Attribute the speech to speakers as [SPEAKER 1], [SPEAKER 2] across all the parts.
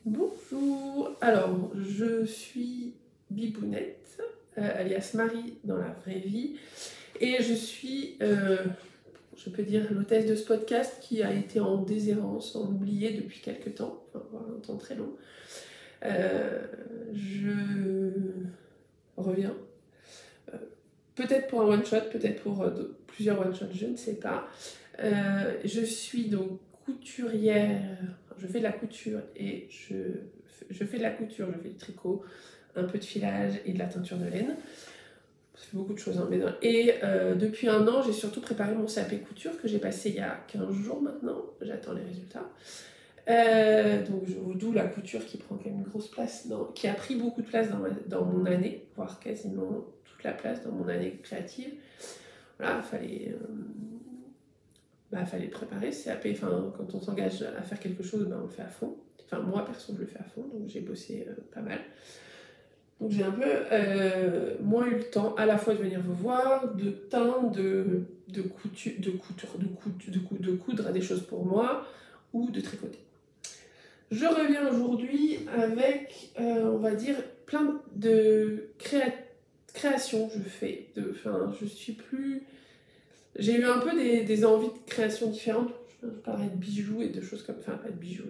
[SPEAKER 1] Bonjour, alors je suis Bibounette, alias Marie dans la vraie vie, et je suis, je peux dire, l'hôtesse de ce podcast qui a été en déshérence, en oublié depuis quelques temps, enfin voire un temps très long. Je reviens, peut-être pour un one-shot, peut-être pour plusieurs one-shots, je ne sais pas. Je suis donc couturière, je fais de la couture et je fais de la couture, je fais du tricot, un peu de filage et de la teinture de laine. Ça fait beaucoup de choses, hein, mais non. Et depuis un an, j'ai surtout préparé mon CAP couture que j'ai passé il y a 15 jours maintenant. J'attends les résultats. D'où la couture qui prend quand même une grosse place, qui a pris beaucoup de place dans mon année, voire quasiment toute la place dans mon année créative. Voilà, fallait préparer ce CAP. Enfin, quand on s'engage à faire quelque chose, on le fait à fond. Enfin, moi, perso, je le fais à fond, donc j'ai bossé pas mal. Donc j'ai un peu moins eu le temps à la fois de venir vous voir, de teindre, de coudre des choses pour moi, ou de tricoter. Je reviens aujourd'hui avec, on va dire, plein de créations que je fais. Je suis plus... J'ai eu un peu des envies de création différentes. Je parlais de bijoux et de choses comme... Enfin, pas de bijoux,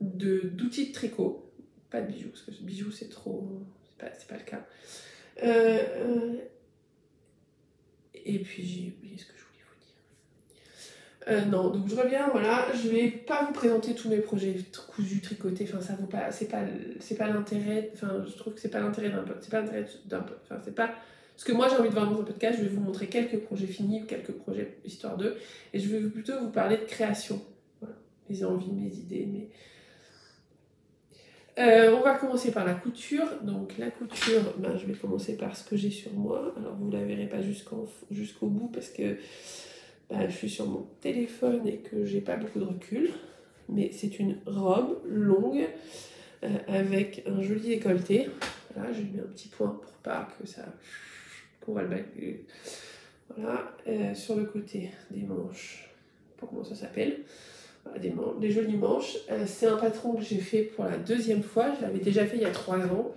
[SPEAKER 1] d'outils de tricot. Pas de bijoux, parce que ce bijoux, c'est trop... C'est pas le cas. Et puis, j'ai oublié ce que je voulais vous dire. Non, donc je reviens, voilà. Je vais pas vous présenter tous mes projets cousus, tricotés. Enfin, ça vaut pas... C'est pas l'intérêt... Enfin, je trouve que c'est pas l'intérêt d'un... C'est pas l'intérêt d'un... Enfin, c'est pas... Ce que moi j'ai envie de voir dans un podcast, je vais vous montrer quelques projets finis, quelques projets histoire d'eux, et je vais plutôt vous parler de création. Voilà, mes envies, mes idées, on va commencer par la couture. Donc la couture, je vais commencer par ce que j'ai sur moi. Alors vous ne la verrez pas jusqu'au bout parce que je suis sur mon téléphone et que j'ai pas beaucoup de recul. Mais c'est une robe longue avec un joli décolleté. Voilà, j'ai mis un petit point pour pas que ça... qu'on va le mettre. Voilà, sur le côté des manches, pour comment ça s'appelle. Voilà, des jolies manches. C'est un patron que j'ai fait pour la deuxième fois. Je l'avais déjà fait il y a 3 ans.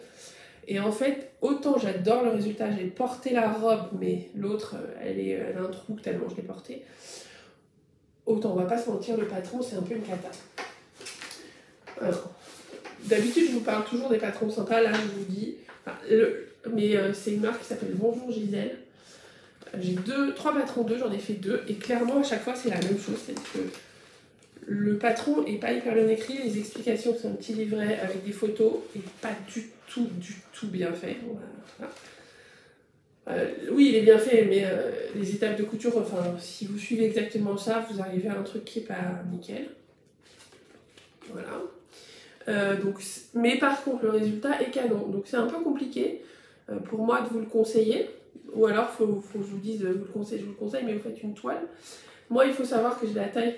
[SPEAKER 1] Et en fait, autant j'adore le résultat, j'ai porté la robe, mais l'autre, elle a un trou tellement je l'ai portée. Autant, on va pas se mentir, le patron, c'est un peu une cata. D'habitude, je vous parle toujours des patrons sympas. Là, je vous dis... c'est une marque qui s'appelle Bonjour Gisèle. J'ai 3 patrons d'eux, j'en ai fait 2. Et clairement, à chaque fois, c'est la même chose. C'est que le patron est pas hyper bien écrit, les explications sont un petit livret avec des photos et pas du tout bien fait. Voilà. Oui, il est bien fait, mais les étapes de couture, enfin, si vous suivez exactement ça, vous arrivez à un truc qui est pas nickel. Voilà. Mais par contre, le résultat est canon. Donc c'est un peu compliqué pour moi de vous le conseiller. Ou alors, faut que je vous dise, je vous le conseille, mais vous faites une toile. Moi, il faut savoir que j'ai la taille...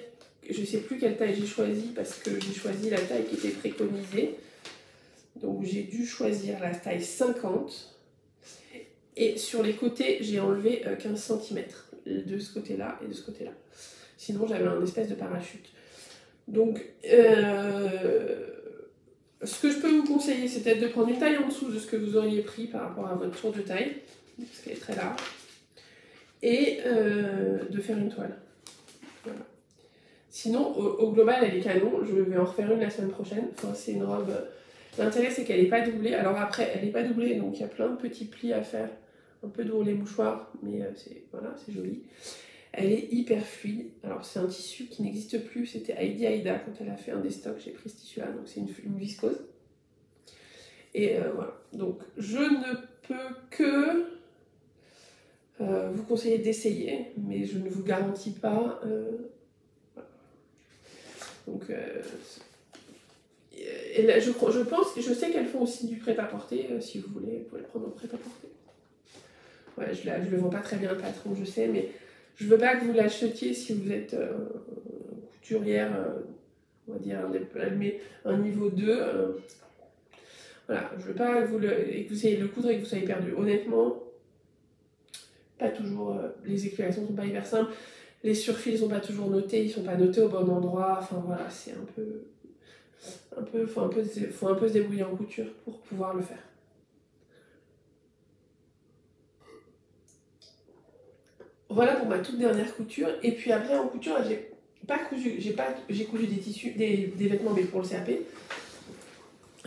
[SPEAKER 1] Je ne sais plus quelle taille j'ai choisi parce que j'ai choisi la taille qui était préconisée. Donc j'ai dû choisir la taille 50. Et sur les côtés, j'ai enlevé 15 cm. De ce côté-là et de ce côté-là. Sinon, j'avais un espèce de parachute. Donc, ce que je peux vous conseiller, c'est peut-être de prendre une taille en dessous de ce que vous auriez pris par rapport à votre tour de taille. Parce qu'elle est très large. Et de faire une toile. Voilà. Sinon, au global, elle est canon. Je vais en refaire une la semaine prochaine. Enfin, c'est une robe... L'intérêt, c'est qu'elle n'est pas doublée. Alors après, elle n'est pas doublée, donc il y a plein de petits plis à faire. Un peu d'ourlet mouchoir, mais c'est joli. Elle est hyper fluide. Alors, c'est un tissu qui n'existe plus. C'était Heidi Aida quand elle a fait un des stocks. J'ai pris ce tissu-là, donc c'est une viscose. Et voilà. Donc, je ne peux que vous conseiller d'essayer, mais je ne vous garantis pas... Donc, et là, je sais qu'elles font aussi du prêt-à-porter. Si vous voulez, vous pouvez le prendre en prêt-à-porter. Ouais, je le vends pas très bien le patron, je sais, mais je veux pas que vous l'achetiez si vous êtes couturière, on va dire un niveau 2. Voilà, je veux pas que vous essayez de le coudre et que vous soyez perdu. Honnêtement, pas toujours. Les explications sont pas hyper simples. Les surfils sont pas toujours notés, ils sont pas notés au bon endroit. Enfin voilà, c'est un faut un peu se débrouiller en couture pour pouvoir le faire. Voilà pour ma toute dernière couture. Et puis après en couture, j'ai pas cousu, j'ai cousu des tissus, des vêtements mais pour le CAP.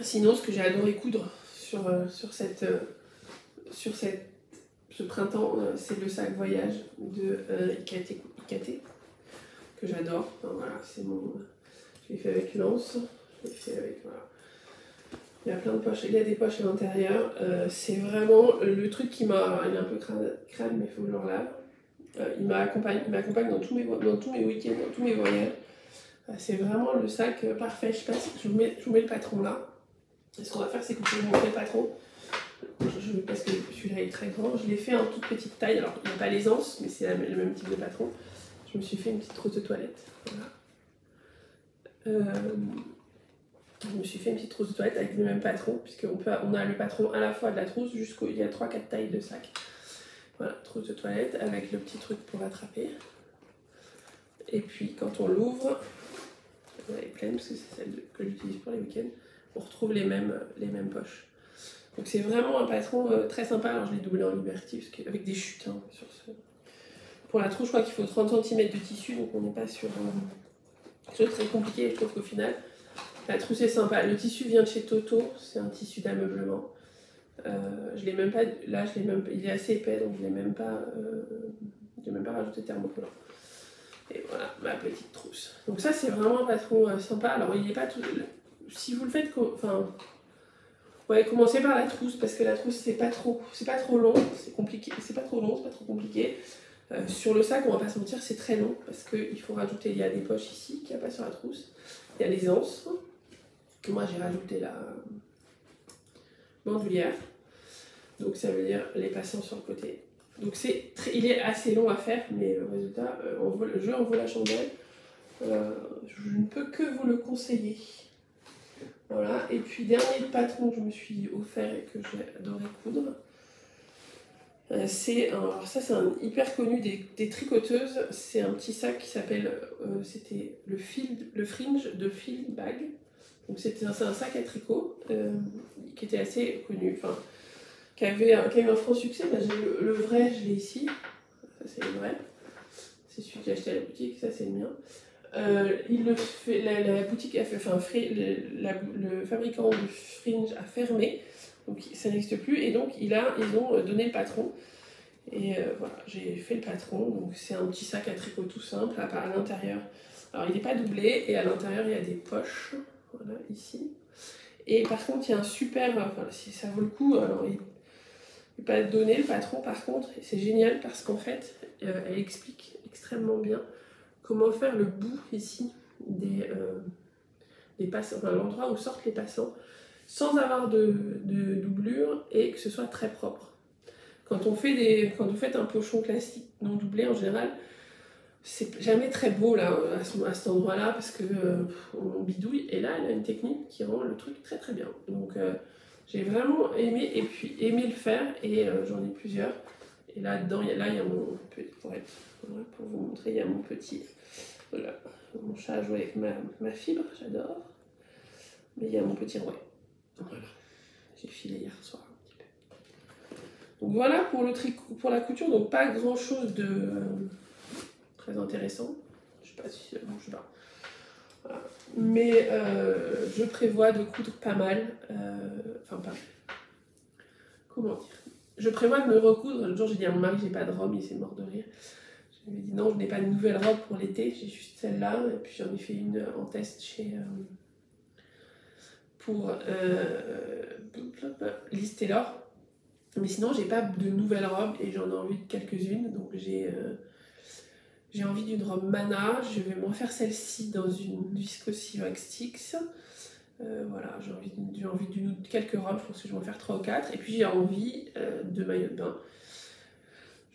[SPEAKER 1] Sinon, ce que j'ai adoré coudre sur ce printemps, c'est le sac voyage de IKT que j'adore. Enfin, voilà, c'est mon. Je l'ai fait avec Lance. Je l'ai fait avec. Voilà. Il y a plein de poches, il y a des poches à l'intérieur. C'est vraiment le truc qui m'a. Il est un peu crade, mais il faut que je le relave. Il m'accompagne dans tous mes week-ends, dans tous mes voyages. C'est vraiment le sac parfait. Je sais pas si je vous mets le patron là. Et ce qu'on va faire, c'est que je vais vous montrer le patron. Parce que celui-là est très grand. Je l'ai fait en toute petite taille. Alors, il n'y a pas l'aisance, mais c'est le même type de patron. Je me suis fait une petite trousse de toilette. Voilà. Je me suis fait une petite trousse de toilette avec le même patron, puisqu'on a le patron à la fois de la trousse jusqu'au. Il y a 3-4 tailles de sac. Voilà, trousse de toilette avec le petit truc pour attraper. Et puis, quand on l'ouvre, elle est pleine, parce que c'est celle que j'utilise pour les week-ends, on retrouve les mêmes poches. Donc c'est vraiment un patron très sympa. Alors je l'ai doublé en Liberty avec des chutes sur ce. Pour la trousse, je crois qu'il faut 30 cm de tissu, donc on n'est pas sur quelque chose de très compliqué. Je trouve qu'au final, la trousse est sympa. Le tissu vient de chez Toto, c'est un tissu d'ameublement. Je l'ai même pas. Là, il est assez épais, donc je l'ai même pas rajouté thermocollant. Et voilà ma petite trousse. Donc ça, c'est vraiment un patron sympa. Alors il n'est pas tout. Si vous le faites, enfin. Ouais, commencez par la trousse parce que la trousse c'est pas trop long, c'est compliqué, c'est pas trop long, c'est pas trop compliqué. Sur le sac, on va pas se mentir, c'est très long parce qu'il faut rajouter, il y a des poches ici qu'il n'y a pas sur la trousse, il y a les anses. Moi j'ai rajouté la bandoulière, donc ça veut dire les passants sur le côté. Donc il est assez long à faire, mais le résultat, je en vaut la chandelle. Je ne peux que vous le conseiller. Voilà, et puis dernier patron que je me suis offert et que j'ai adoré coudre, alors ça c'est un hyper connu des tricoteuses, c'est un petit sac qui s'appelle, c'était le fringe de Field Bag, donc c'est un sac à tricot qui était assez connu, enfin qui a eu un franc succès. Là, j'ai le vrai, je l'ai ici, ça c'est le vrai, c'est celui que j'ai acheté à la boutique, ça c'est le mien. Il le fait, la boutique a fait, enfin le fabricant du fringe a fermé, donc ça n'existe plus, et donc ils ont donné le patron. Et voilà, j'ai fait le patron, donc c'est un petit sac à tricot tout simple, à l'intérieur. Alors il n'est pas doublé, et à l'intérieur il y a des poches, voilà, ici. Et par contre il y a un super, enfin si ça vaut le coup, alors il n'est pas donné le patron par contre, et c'est génial parce qu'en fait elle explique extrêmement bien comment faire le bout ici des passants, enfin l'endroit où sortent les passants, sans avoir de doublure et que ce soit très propre. Quand vous faites un pochon classique non doublé en général, c'est jamais très beau là à cet endroit-là parce que on bidouille. Et là, elle a une technique qui rend le truc très très bien. Donc j'ai vraiment aimé le faire et j'en ai plusieurs. Et là-dedans, il y a mon pour vous montrer, il y a mon petit. Voilà, mon chat a joué avec ma fibre, j'adore. Mais il y a mon petit rouet. Voilà, j'ai filé hier soir un petit peu. Donc voilà pour la couture, donc pas grand chose de très intéressant. Je sais pas si. Non, je sais pas. Voilà. Mais je prévois de coudre pas mal. Enfin, pas mal. Comment dire? Je prévois de me recoudre. Le jour, j'ai dit à mon mari, j'ai pas de robe, il s'est mort de rire. Je lui ai dit non, je n'ai pas de nouvelle robe pour l'été, j'ai juste celle-là. Et puis j'en ai fait une en test pour Liz Taylor. Mais sinon, j'ai pas de nouvelle robe et j'en ai envie de quelques-unes. Donc j'ai envie d'une robe Mana. Je vais m'en faire celle-ci dans une Viscose Wax Stix. Voilà, j'ai envie d'une quelques robes. Je pense que je vais en faire 3 ou 4. Et puis j'ai envie de maillot de bain.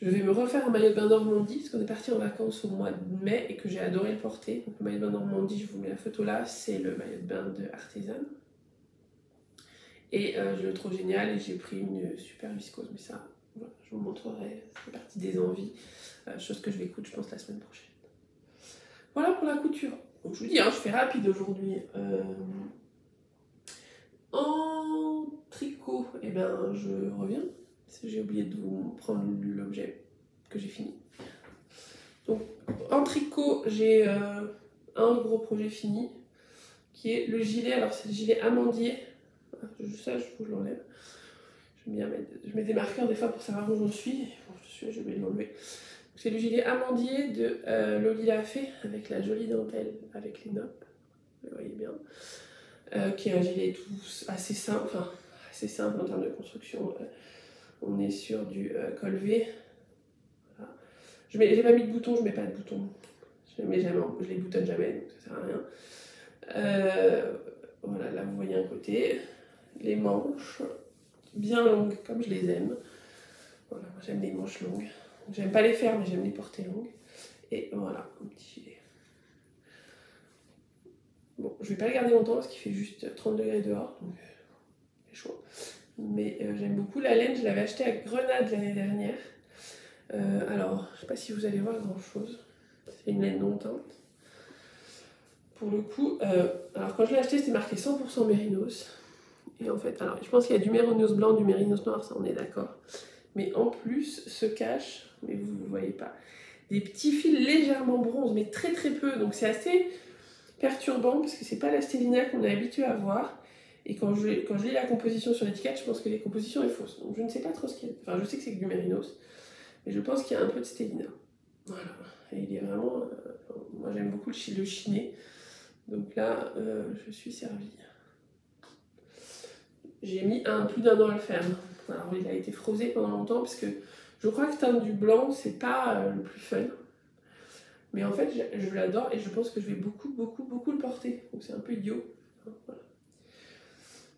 [SPEAKER 1] Je vais me refaire un maillot de bain Normandie parce qu'on est parti en vacances au mois de mai et que j'ai adoré le porter. Donc le maillot de bain Normandie, je vous mets la photo là, c'est le maillot de bain de Artisan. Et je le trouve génial et j'ai pris une super viscose, mais ça, voilà, je vous montrerai, c'est partie des envies, chose que je vais coudre je pense la semaine prochaine. Voilà pour la couture. Donc je vous dis, hein, je fais rapide aujourd'hui. ben je reviens. J'ai oublié de vous prendre l'objet que j'ai fini. Donc en tricot, j'ai un gros projet fini qui est le gilet. Alors c'est le gilet amandier. Ça, je vous l'enlève. Je mets des marqueurs des fois pour savoir où j'en suis. Je vais l'enlever. C'est le gilet amandier de Lolita fait avec la jolie dentelle avec les noppes. Vous voyez bien. Qui est un gilet tout assez simple, enfin assez simple en termes de construction. On est sur du col V. Voilà. J'ai pas mis de boutons, je mets pas de boutons. Je les boutonne jamais, donc ça sert à rien. Voilà, là vous voyez un côté. Les manches, bien longues comme je les aime. Voilà, moi j'aime les manches longues. J'aime pas les faire, mais j'aime les porter longues. Et voilà, un petit gilet. Bon, je vais pas le garder longtemps parce qu'il fait juste 30 degrés dehors, donc c'est chaud. Mais j'aime beaucoup la laine, je l'avais acheté à Grenade l'année dernière. Alors, je sais pas si vous allez voir grand chose. C'est une laine non teinte. Pour le coup, alors quand je l'ai acheté, c'était marqué 100% mérinos. Et en fait, alors je pense qu'il y a du mérinos blanc, du mérinos noir, ça on est d'accord. Mais en plus se cache, mais vous ne voyez pas, des petits fils légèrement bronze, mais très très peu. Donc c'est assez perturbant parce que c'est pas la stélina qu'on est habitué à voir. Et quand je lis la composition sur l'étiquette, je pense que la composition est fausse. Donc je ne sais pas trop ce qu'il y a. Enfin, je sais que c'est du mérinos, mais je pense qu'il y a un peu de stélina. Voilà. Et il est vraiment. Moi j'aime beaucoup le chiné. Donc là, je suis servie. J'ai mis plus d'1 an à le faire. Alors il a été frosé pendant longtemps parce que je crois que teindre du blanc, c'est pas le plus fun. Mais en fait, je l'adore et je pense que je vais beaucoup le porter. Donc c'est un peu idiot. Voilà.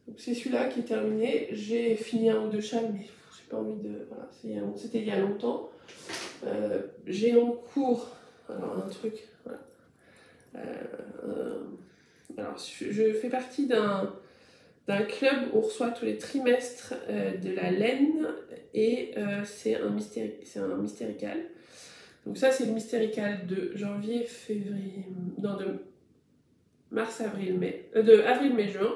[SPEAKER 1] Donc c'est celui-là qui est terminé. J'ai fini 1 ou 2 châles, mais j'ai pas envie de... Voilà, c'était il y a longtemps. J'ai en cours... Alors un truc... Voilà. Alors je fais partie d'un club où on reçoit tous les trimestres de la laine et c'est un mystérical. Donc ça c'est le mystérical de janvier, février, non de mars, avril, mai, de avril, mai, juin.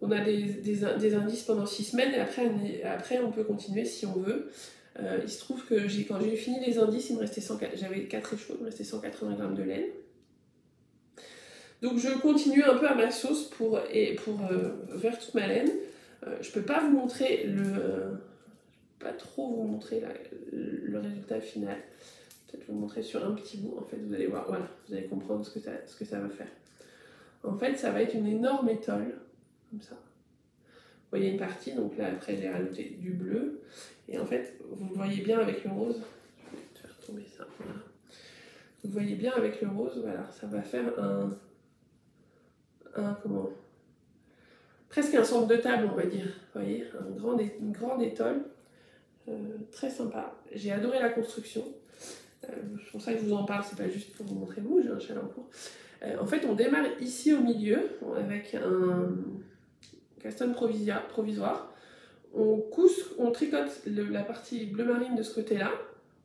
[SPEAKER 1] On a des indices pendant 6 semaines et après on peut continuer si on veut. Il se trouve que quand j'ai fini les indices, j'avais 4 échevaux, il me restait 180 grammes de laine. Donc je continue un peu à ma sauce pour faire toute ma laine. Je peux pas vous montrer pas trop vous montrer le résultat final. Peut-être vous montrer sur un petit bout. En fait, vous allez voir, voilà, vous allez comprendre ce que ça va faire. En fait, ça va être une énorme étole, comme ça. Vous voyez une partie, donc là après j'ai rajouté du bleu. Et en fait, vous voyez bien avec le rose. Je vais faire tomber ça. Voilà. Vous voyez bien avec le rose, voilà, ça va faire presque un centre de table, on va dire. Vous voyez, une grande étole, très sympa. J'ai adoré la construction. C'est pour ça que je vous en parle, c'est pas juste pour vous montrer vous, j'ai un châle en cours. En fait, on démarre ici au milieu avec un caston provisoire. On tricote la partie bleu marine de ce côté-là.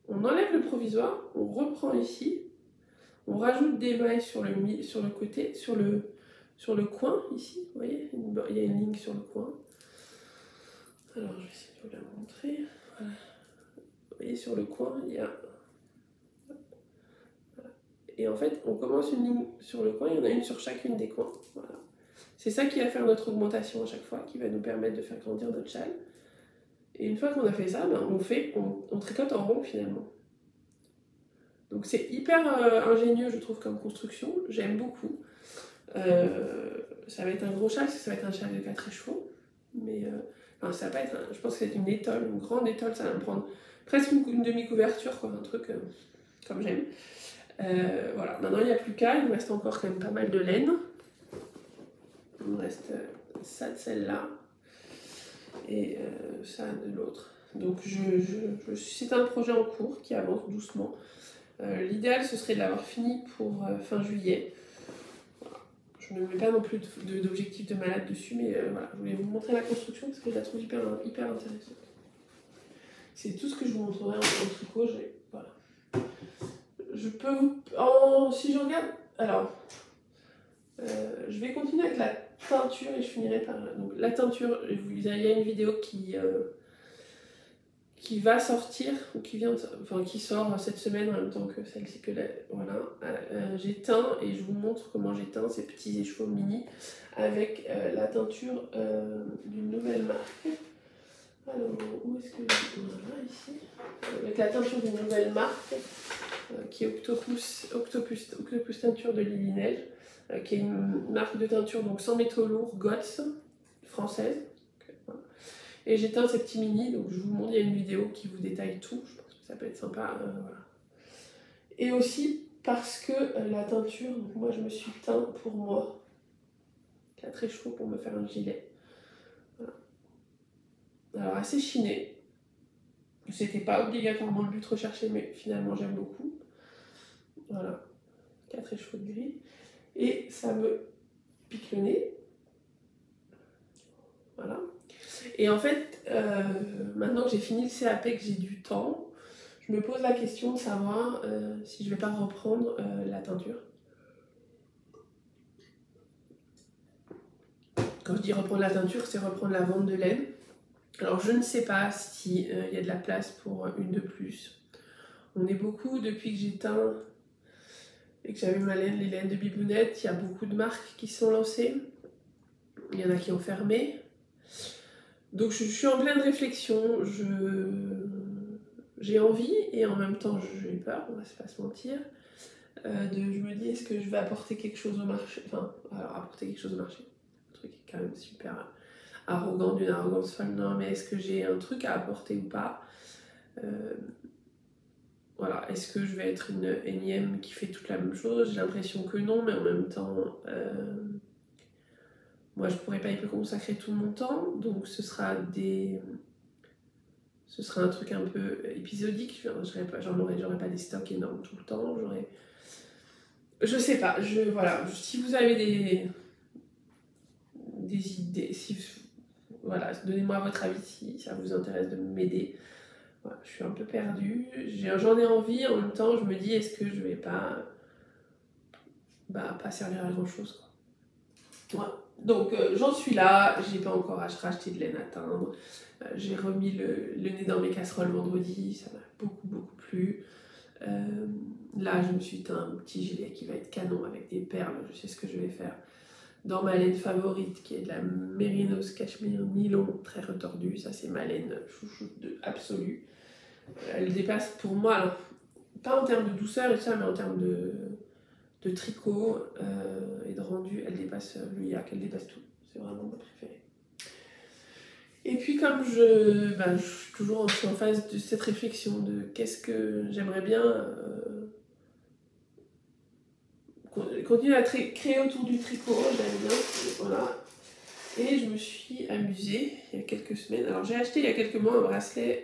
[SPEAKER 1] On enlève le provisoire, on reprend ici. On rajoute des mailles sur le côté, sur le coin ici. Vous voyez, il y a une ligne sur le coin. Alors, je vais essayer de vous la montrer. Voilà. Vous voyez, sur le coin, il y a... Et en fait, on commence une ligne sur le coin, il y en a une sur chacune des coins. Voilà. C'est ça qui va faire notre augmentation à chaque fois, qui va nous permettre de faire grandir notre châle. Et une fois qu'on a fait ça, ben, on tricote en rond finalement. Donc c'est hyper ingénieux, je trouve, comme construction. J'aime beaucoup. Ça va être un gros châle, parce que ça va être un châle de 4 échevaux. Mais enfin, ça va pas être je pense que ça va être une étole, une grande étole. Ça va me prendre presque une demi-couverture, quoi, un truc comme j'aime. Voilà, maintenant il n'y a plus qu'à, il me reste encore quand même pas mal de laine. Il me reste ça de celle-là et ça de l'autre. Donc c'est un projet en cours qui avance doucement. L'idéal ce serait de l'avoir fini pour fin juillet. Voilà. Je ne mets pas non plus d'objectif de malade dessus, mais voilà, je voulais vous montrer la construction parce que je la trouve hyper intéressante. C'est tout ce que je vous montrerai en tricot. Voilà. Je peux vous... si je regarde... Alors, Je vais continuer avec la teinture et je finirai par... Donc la teinture, il y a une vidéo qui va sortir, ou qui sort cette semaine en même temps que celle-ci voilà. J'ai teint et je vous montre comment j'ai teint ces petits écheveaux mini avec la teinture d'une nouvelle marque. Alors, où est-ce que... Voilà, ici. Avec la teinture d'une nouvelle marque qui est Octopus Teinture de Lily Neige, qui est une marque de teinture donc sans métaux lourds, GOTS, française. Voilà. Et j'ai teint ces petits mini, donc je vous montre, il y a une vidéo qui vous détaille tout, je pense que ça peut être sympa. Voilà. Et aussi parce que la teinture, donc moi je me suis teint pour moi, 4 écheveaux pour me faire un gilet. Voilà. Alors assez chiné, c'était pas obligatoirement le but recherché, mais finalement j'aime beaucoup. Voilà, 4 écheveaux de gris. Et ça me pique le nez. Voilà. Et en fait, maintenant que j'ai fini le CAP, que j'ai du temps, je me pose la question de savoir si je vais pas reprendre la teinture. Quand je dis reprendre la teinture, c'est reprendre la vente de laine. Alors je ne sais pas s'il y a de la place pour une de plus. On est beaucoup depuis que j'ai teint et que j'avais ma laine, les laines de Bibounette. Il y a beaucoup de marques qui sont lancées. Il y en a qui ont fermé. Donc je suis en pleine réflexion. J'ai envie et en même temps j'ai peur, on va pas se mentir. Je me dis, est-ce que je vais apporter quelque chose au marché? Enfin, alors apporter quelque chose au marché. Un truc qui est quand même super arrogant, d'une arrogance folle. Non, mais est-ce que j'ai un truc à apporter ou pas? Voilà, est-ce que je vais être une énième qui fait toute la même chose? J'ai l'impression que non, mais en même temps, moi je pourrais pas y consacrer tout mon temps, donc ce sera un truc un peu épisodique. J'aurais pas des stocks énormes tout le temps. Je sais pas. Voilà. Si vous avez des idées, voilà, donnez-moi votre avis si ça vous intéresse de m'aider. Voilà, je suis un peu perdue. J'en ai envie. En même temps, je me dis, est-ce que je vais pas servir à grand chose, quoi. Voilà. Donc j'en suis là. J'ai pas encore racheté de laine à teindre. J'ai remis le nez dans mes casseroles vendredi, ça m'a beaucoup plu. Là, je me suis teint un petit gilet qui va être canon avec des perles, je sais ce que je vais faire. Dans ma laine favorite, qui est de la Mérinos Cachemire Nylon, très retordue, ça c'est ma laine chouchoute absolue. Elle dépasse pour moi, alors, pas en termes de douceur et ça, mais en termes de tricot et de rendu, elle dépasse le yak, elle dépasse tout. C'est vraiment ma préférée. Et puis comme je suis toujours en phase de cette réflexion de qu'est-ce que j'aimerais bien continuer à créer autour du tricot, j'aime bien, voilà. Et je me suis amusée il y a quelques semaines. Alors j'ai acheté il y a quelques mois un bracelet,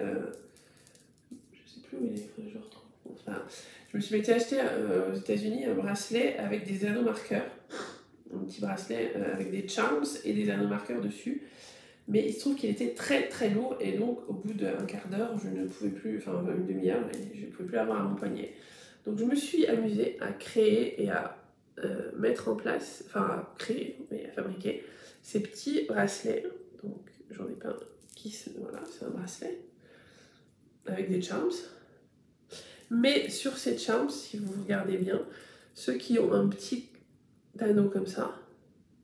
[SPEAKER 1] je sais plus où il est, je le retrouve. Enfin, je me suis acheté aux États-Unis un bracelet avec des anneaux marqueurs, un petit bracelet avec des charms et des anneaux marqueurs dessus. Mais il se trouve qu'il était très lourd et donc au bout d'un quart d'heure, je ne pouvais plus, enfin une demi-heure, et je ne pouvais plus l'avoir à mon poignet. Donc je me suis amusée à créer et à mettre en place, enfin à créer et à fabriquer ces petits bracelets. Donc j'en ai pas un voilà, c'est un bracelet avec des charms. Mais sur ces charms, si vous regardez bien, ceux qui ont un petit anneau comme ça,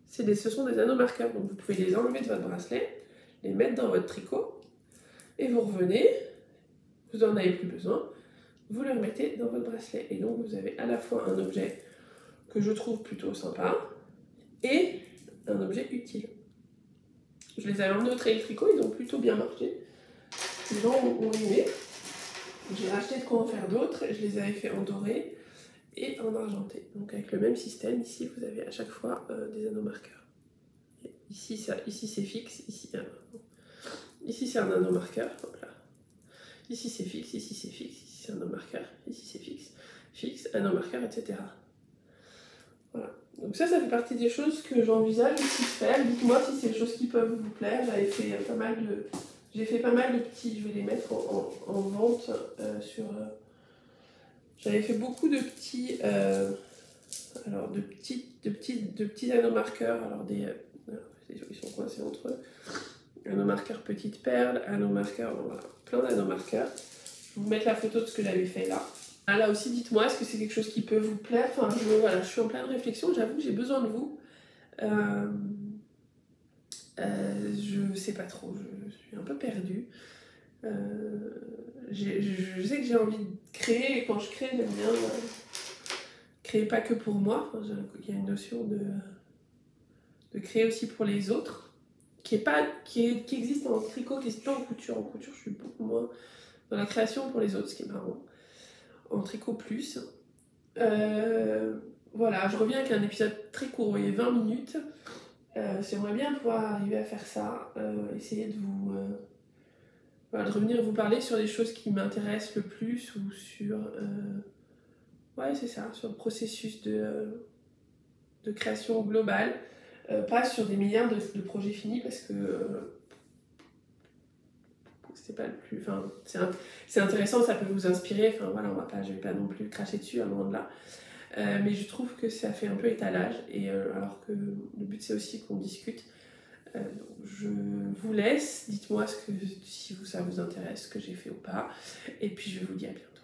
[SPEAKER 1] ce sont des anneaux marqueurs. Donc vous pouvez les enlever de votre bracelet, les mettre dans votre tricot, et vous revenez, vous n'en avez plus besoin, vous le remettez dans votre bracelet. Et donc vous avez à la fois un objet que je trouve plutôt sympa et un objet utile. Je les avais emmenés au Trail Tricot, ils ont plutôt bien marché. Les gens ont aimé. J'ai racheté de quoi en faire d'autres, je les avais fait en doré et en argenté. Donc avec le même système, ici vous avez à chaque fois des anneaux marqueurs. Et ici c'est fixe, ici c'est un anneau marqueur, hop là. Ici c'est fixe, ici c'est un anneau marqueur, ici c'est fixe, anneau marqueur, etc. Voilà. Donc ça fait partie des choses que j'envisage aussi de faire. Dites-moi si c'est des choses qui peuvent vous plaire. J'ai fait pas mal de petits, je vais les mettre en vente sur... J'avais fait beaucoup de petits Alors de petits anneaux marqueurs, alors ils sont coincés entre eux. Anneaux marqueurs petite perle, anneaux marqueurs, voilà, plein d'anneaux marqueurs. Je vais vous mettre la photo de ce que j'avais fait là. Ah, là aussi, dites-moi, est-ce que c'est quelque chose qui peut vous plaire? Enfin, voilà, je suis en pleine réflexion, j'avoue que j'ai besoin de vous. Je sais pas trop, je suis un peu perdue. Je sais que j'ai envie de créer, et quand je crée, j'aime bien créer pas que pour moi. Enfin, il y a une notion de créer aussi pour les autres, qui existe en tricot, qui existe pas en couture. En couture, je suis beaucoup moins dans la création pour les autres, ce qui est marrant. En tricot plus. Voilà, je reviens avec un épisode très court, il y a 20 minutes. J'aimerais bien pouvoir arriver à faire ça, essayer de voilà, de revenir vous parler sur des choses qui m'intéressent le plus ou sur ouais, c'est ça, sur le processus de création globale, pas sur des milliards de projets finis parce que c'est pas le plus, enfin c'est intéressant, ça peut vous inspirer, enfin voilà, je vais pas non plus cracher dessus, loin de là. Mais je trouve que ça fait un peu étalage, et alors que le but c'est aussi qu'on discute. Donc je vous laisse, dites-moi si ça vous intéresse, ce que j'ai fait ou pas, et puis je vous dis à bientôt.